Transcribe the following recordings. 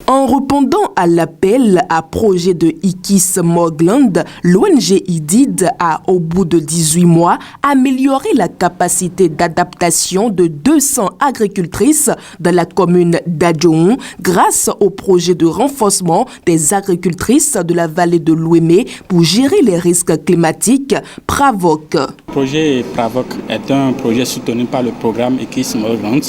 En répondant à l'appel à projet de Ikis Mogland, l'ONG IDID a, au bout de 18 mois, amélioré la capacité d'adaptation de 200 agricultrices de la commune d'Adjoun grâce au projet de renforcement des agricultrices de la vallée de l'Ouémé pour gérer les risques climatiques PRAVOC. Le projet PRAVOC est un projet soutenu par le programme Ikis Mogland,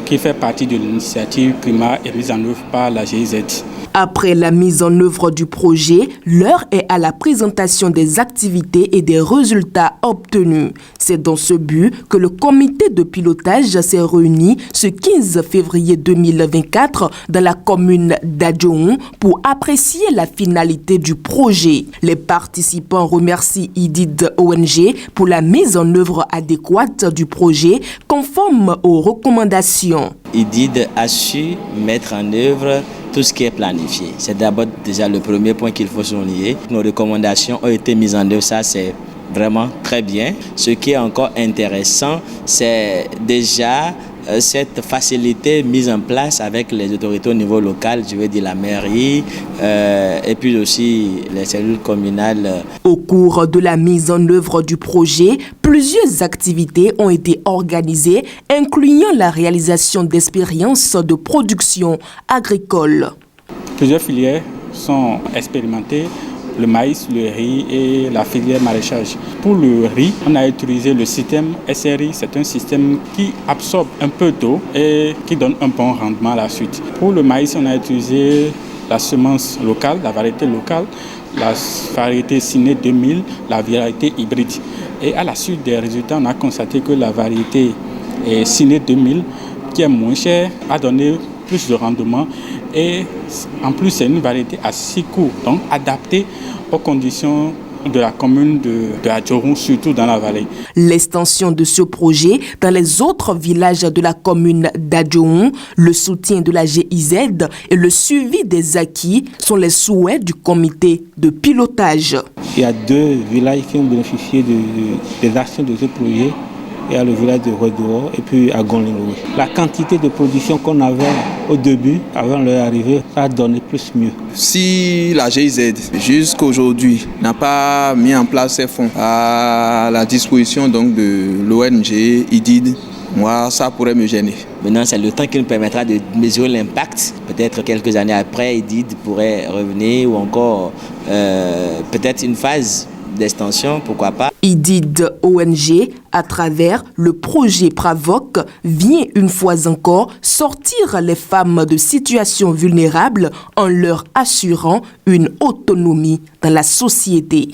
qui fait partie de l'initiative climat et mise en œuvre par la GIZ. Après la mise en œuvre du projet, l'heure est à la présentation des activités et des résultats obtenus. C'est dans ce but que le comité de pilotage s'est réuni ce 15 février 2024 dans la commune d'Adjoun pour apprécier la finalité du projet. Les participants remercient IDID ONG pour la mise en œuvre adéquate du projet conforme aux recommandations. IDID a su mettre en œuvre tout ce qui est planifié. C'est d'abord déjà le premier point qu'il faut souligner. Nos recommandations ont été mises en œuvre, ça c'est vraiment très bien. Ce qui est encore intéressant, c'est déjà cette facilité mise en place avec les autorités au niveau local, je veux dire la mairie et puis aussi les cellules communales. Au cours de la mise en œuvre du projet, plusieurs activités ont été organisées, incluant la réalisation d'expériences de production agricole. Plusieurs filières sont expérimentées. Le maïs, le riz et la filière maraîchage. Pour le riz, on a utilisé le système SRI. C'est un système qui absorbe un peu d'eau et qui donne un bon rendement à la suite. Pour le maïs, on a utilisé la semence locale, la variété locale, la variété Ciné 2000, la variété hybride. Et à la suite des résultats, on a constaté que la variété Ciné 2000, qui est moins chère, a donné plus de rendement et en plus c'est une variété à 6 cours, donc adaptée aux conditions de la commune de Adjoun, surtout dans la vallée. L'extension de ce projet dans les autres villages de la commune d'Adjoun, le soutien de la GIZ et le suivi des acquis sont les souhaits du comité de pilotage. Il y a 2 villages qui ont bénéficié des actions de ce projet. Il y a le village de Redouan et puis à Gonlingoué. La quantité de production qu'on avait au début, avant leur arrivée, ça a donné plus mieux. Si la GIZ, jusqu'aujourd'hui, n'a pas mis en place ces fonds à la disposition donc de l'ONG IDID, moi, ça pourrait me gêner. Maintenant, c'est le temps qui nous permettra de mesurer l'impact. Peut-être quelques années après, IDID pourrait revenir ou encore peut-être une phase d'extension, pourquoi pas. IDID ONG, à travers le projet PRAVOC, vient une fois encore sortir les femmes de situations vulnérables en leur assurant une autonomie dans la société.